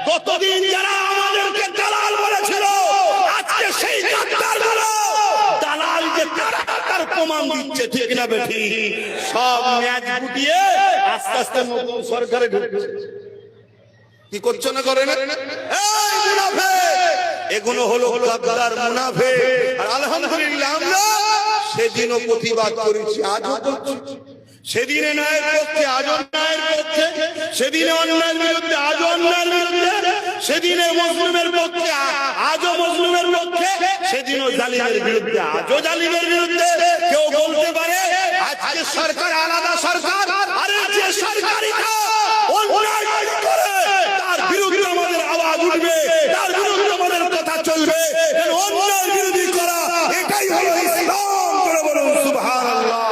ততদিন যারা আমাদেরকে দালাল বলেছিল, আজকে সেই গাদ্দারগুলো দালাল যে তার প্রমাণ দিচ্ছে, ঠিক না বেঠি? সব ম্যাচ গুটিয়ে আস্তে আস্তে নতুন সরকারে ঢুকছে। কি করছো না করে না? এই মুনাফিক, এগুলো হলো গাদ্দার মুনাফিক। আর আলহামদুলিল্লাহ আমরা সেদিনও প্রতিবাদ করেছি, আজও করছি। সেদিনে ন্যায়ের পক্ষে, আজও ন্যায়ের পক্ষে। সেদিনে অন্যায়ের বিরুদ্ধে, আজও অন্যায়ের বিরুদ্ধে। সেদিনে মুসলিমের পক্ষে, আজও মুসলিমের পক্ষে। সেদিনও জালিমের বিরুদ্ধে, আজও জালিমের বিরুদ্ধে। কেউ বলতে পারে আজকে সরকার আলাদা সরকার, আরে যে সরকারিটা অন্যায় করে তার বিরুদ্ধে আমাদের আওয়াজ উঠবে, তার বিরুদ্ধে আমাদের কথা চলবে। অন্যায় বিরোধী করা, এটাই হলো ইসলাম। বলুন সুবহানাল্লাহ।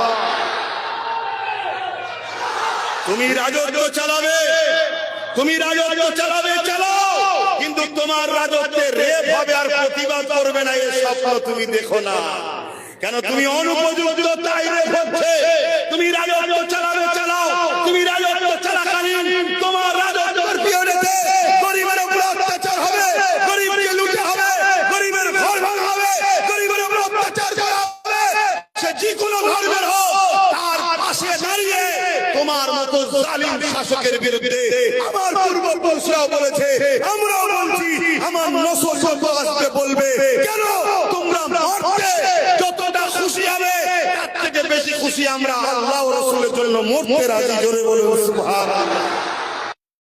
তুমি রাজত্ব চালাবে, তুমি রাজত্ব চালাবে, চালাও, কিন্তু তোমার রাজত্বে রেপ হবে আর প্রতিবাদ করবে না, এই স্বপ্ন তুমি দেখো না। কেন তুমি অনুপযুক্ত, তাই রেপ হচ্ছে। তুমি রাজত্ব চালাবে, চালাও, তুমি রাজত্ব চলাকালীন তোমার রাজত্বের পিছনেতে গরিবের উপর অত্যাচার হবে, গরিবকে লুটে হবে, গরিবের ঘর ভাঙা হবে, গরিবের উপর অত্যাচার করা হবে। সে যে কোনো ধর্মের হোক, তার পাশে দাঁড়িয়ে তোমার মতো জালিম শাসকের বিরুদ্ধে আমার পূর্বপুরুষরাও বলেছে, আমরাও বলছি, আমার নসল আসবে বলবে, কেন তোমরা মরতে যতটা খুশি হবে তার থেকে বেশি খুশি আমরা আল্লাহ ও রাসূলের জন্য মরতে রাজি। জোরে বলুন সুবহানাল্লাহ।